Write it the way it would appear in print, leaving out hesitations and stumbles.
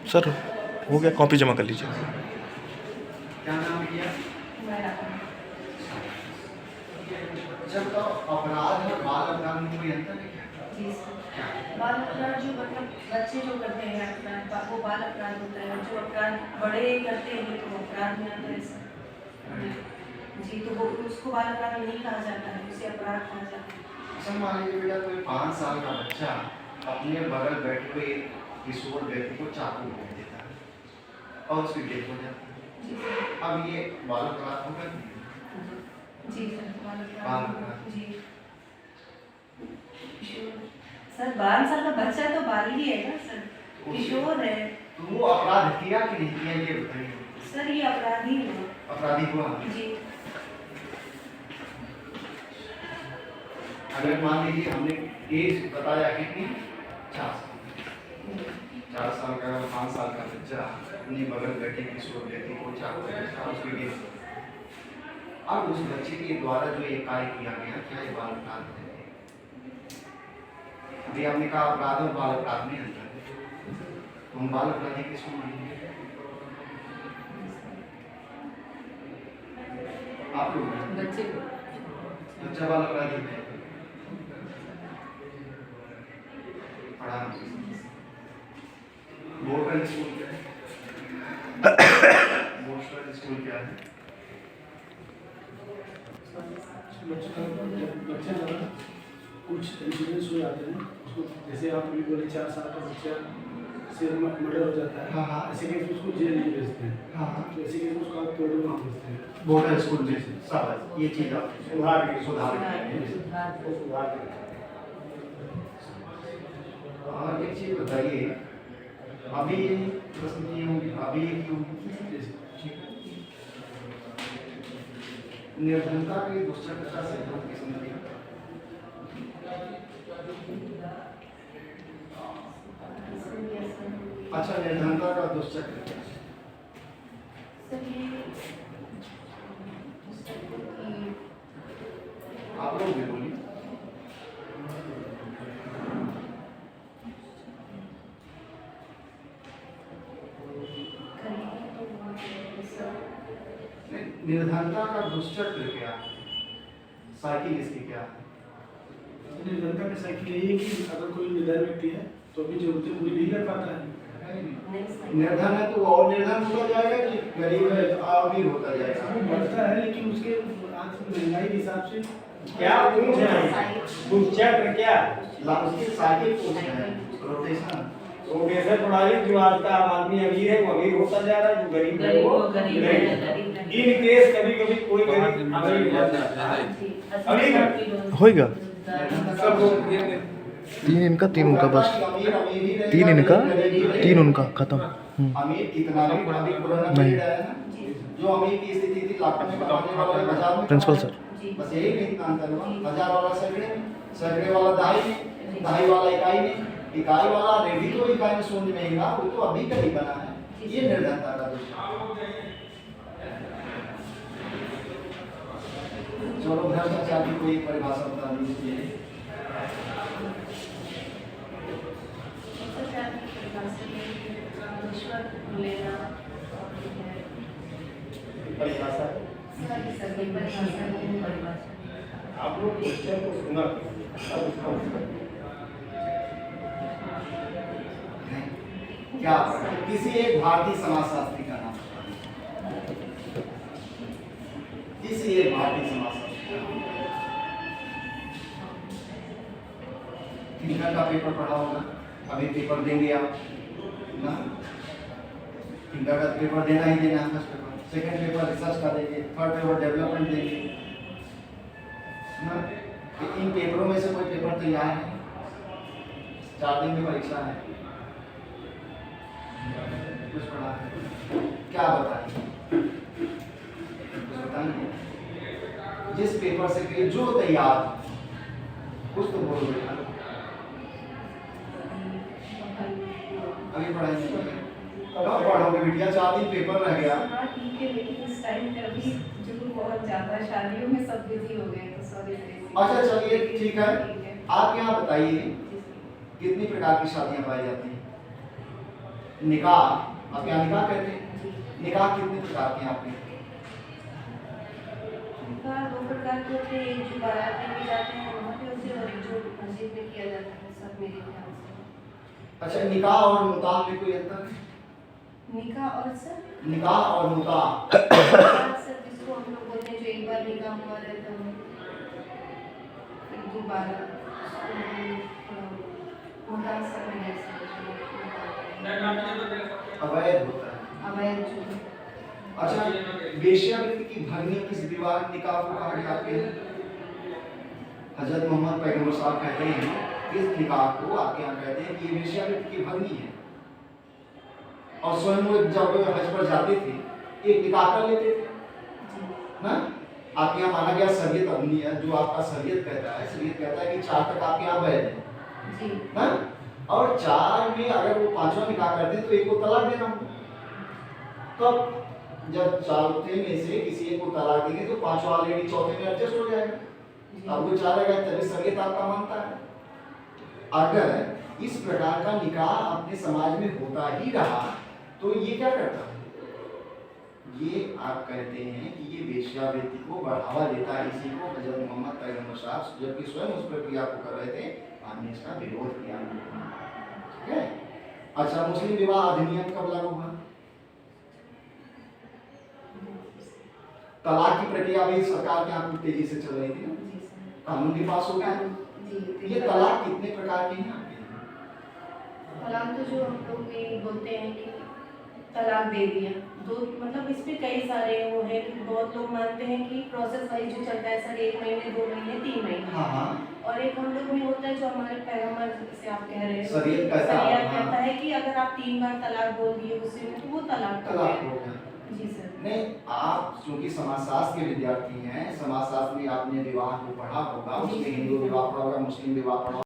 Sir हो गया, copy जमा कर लीजिए। क्या नाम किया? जब तो अपराध और बाल अपराध में कोई अंतर है क्या? जी सर, बाल अपराध जो मतलब बच्चे जो करते हैं अपराध वो बाल अपराध होता है, जो अपराध बड़े करते हैं तो अपराध में आता है सर। जी, तो वो उसको बाल अपराध नहीं कहा जाता है, उसे अपराध कहा जाता है। अच्छा, मान लीजिए बेटा कोई 5 साल का बच्चा अपने बगल बैठे हुए एक किशोर व्यक्ति को चाकू मार देता है और उसकी डेथ हो जाती है, अब ये बाल अपराध होगा? जी सर, बाल बाल अपराध अपराध। जी सर, 12 साल का बच्चा तो बाल ही है ना सर, किशोर है। तो वो अपराध किया कि नहीं किया ये बताइए। सर ये अपराधी हुआ। अपराधी हुआ। जी। अगर मान लीजिए हमने एज बताया कितनी, 4 साल का 5 साल का बच्चा अपने बगल बैठे किशोर व्यक्ति को चाकू मारा, उसकी डेथ हो गई। अब उस बच्चे के द्वारा जो ये कार्य किया गया, क्या ये बाल अपराध है? अभी हमने कहा अपराध और बाल अपराध में अंतर है, तो हम बाल अपराधी किसको मानेंगे? आप लोग बच्चे को बच्चा बाल अपराधी है। पढ़ा बोर्ड स्कूल क्या है? बोर्ड स्कूल क्या है? बच्चे द्वारा कुछ इंसिडेंट्स हो जाते हैं उसको, जैसे आप अभी बोले 4 साल का बच्चा से मर्डर हो जाता है। हाँ, हाँ। ऐसे केस में उसको जेल नहीं भेजते हैं। हाँ, तो ऐसे केस में उसको आप कोर्ट में भेजते हैं। बोर्ड स्कूल में सब ये चीज आप सुधार और एक चीज बताइए, अभी प्रश्न किए होंगे, अभी क्यों निर्धनता के दुष्चक्र से लोग की समझिए। अच्छा, निर्धनता का दुष्चक्र क्या है? आप लोग भी बोलिए। निर्धनता का दुष्चक्र क्या है? साइकिल इसकी क्या है? निर्धनता का साइकिल यही है कि अगर कोई निर्धन व्यक्ति है तो अपनी जरूरतें पूरी नहीं कर पाता है। निर्धन है तो और निर्धन होता जाएगा कि गरीब है तो अमीर होता जाएगा? वो बढ़ता है, लेकिन उसके आज महंगाई के हिसाब से क्या पूछ रहे हैं? दुष्चक्र क्या? उसकी साइकिल पूछ रहे हैं, रोटेशन। रोटेशन प्रणाली जो आज का आम आदमी अमीर है वो अमीर होता जा रहा है, जो गरीब है वो गरीब है। इन केस कभी कभी कोई गरीब अमीर होता है। अमीर होएगा सब लोग ये 3 इनका 3 उनका, बस 3 इनका 3 उनका, खत्म। अमीर कितना भी पुराना पीरियड है ना, जो अमीर की स्थिति थी लाखों में कमाने वाला हजार में प्रिंसिपल सर, बस यही में इतना अंतर हुआ। 1000 वाला सैकड़े में, सैकड़े वाला दहाई में, दहाई वाला इकाई में, इकाई वाला रेडी तो इकाई में शून्य में ही ना, वो तो अभी का ही बना है। ये निर्धनता का दुष्चक्र। चलो भ्रष्टाचार की कोई परिभाषा बता दीजिए। परिभाषा आप लोग क्वेश्चन को सुना अब उसका उत्तर क्या किसी एक भारतीय समाजशास्त्री का नाम बताइए। किसी एक भारतीय समाजशास्त्री का नाम। कितना का पेपर पढ़ा होगा? अभी पेपर देंगे आप ना? कितना का पेपर देना ही देना है। First paper, second paper research का देंगे, थर्ड पेपर डेवलपमेंट देंगे ना? इन पेपरों में से कोई पेपर तैयार है? 4 दिन की परीक्षा है, कुछ पढ़ा है? क्या बताएंगे? कुछ बताएंगे? जिस पेपर से कि जो तैयार, कुछ तो बोल बेटा। अभी पढ़ाई नहीं कर रहे, कब पढ़ोगे बिटिया? 4 दिन पेपर रह गया। ठीक है, लेकिन इस टाइम पे अभी जो बहुत ज़्यादा शादियों में सब बिजी हो गए, तो सॉरी। अच्छा चलिए ठीक है, आप यहाँ बताइए कितनी प्रकार की शादियां पाई जाती हैं? निकाह, आप यहाँ निकाह कहते हैं। निकाह कितने प्रकार के हैं आपके? निकाह 2 प्रकार के होते हैं, एक जो बारात में किए जाते हैं वहाँ पे होते हैं और एक जो मस्जिद में किया जाता है, सब मेरे ख्याल से। अच्छा, निकाह और मुताह में कोई अंतर है? निकाह और सर निकाह और मुताह, सर जिसको हम लोग बोलते हैं जो एक बार निकाह हुआ रहता है फिर दोबारा मुताह सब में ऐसा अवैध होता है। अवैध जो है। अच्छा, वेश्यावृत्ति की भंगी किस विवाह निकाह को कहा गया आपके? हजरत मोहम्मद पैगंबर साहब कहते हैं इस निकाह को आपके यहाँ कहते हैं कि ये वेश्यावृत्ति की भंगी है। और स्वयं वो जब हज पर जाते थे एक निकाह कर लेते थे ना। आपके यहाँ माना गया शरीयत अपनी है, जो आपका शरीयत कहता है, शरीयत कहता है कि 4 तक आपके यहाँ वैध है जी ना। और 4 में अगर वो 5वां निकाह करते हैं तो एक को तलाक देना होगा। तब जब 4 में से किसी एक को तलाक देंगे तो 5वां ऑलरेडी 4थे में एडजस्ट हो जाएगा। अब वो चाहेगा तभी शरीयत आपका मानता है। अगर इस प्रकार का निकाह अपने समाज में होता ही रहा तो ये क्या करता है? ये आप कहते हैं कि ये वेश्यावृत्ति को बढ़ावा देता है। इसी को हजरत मोहम्मद पैगंबर साहब जबकि स्वयं उस प्रक्रिया को कर रहे थे, हमने इसका विरोध किया। ठीक है। अच्छा, मुस्लिम विवाह अधिनियम कब लागू हुआ? तलाक की प्रक्रिया भी सरकार के यहाँ तेजी से चल रही थी ना, जी सर कानून भी पास हो गया। जी ये तलाक कितने प्रकार के हैं आपके? तलाक तो जो हम लोग ये बोलते हैं कि तलाक दे दिया, 2 मतलब इस पे कई सारे वो है कि बहुत लोग मानते हैं कि प्रोसेस वाइज जो चलता है सर 1 महीने 2 महीने 3 महीने। हाँ हाँ। और एक हम लोग में होता है जो हमारे पैगंबर से आप कह रहे हैं शरीयत कहता है, शरीयत हाँ। कहता है कि अगर आप 3 बार तलाक बोल दिए उसी में तो वो तलाक तलाक हो गया। जी सर। नहीं, आप चूंकि समाजशास्त्र के विद्यार्थी हैं, समाजशास्त्र में आपने विवाह को पढ़ा होगा, उसमें हिंदू विवाह पढ़ा होगा, मुस्लिम विवाह पढ़ा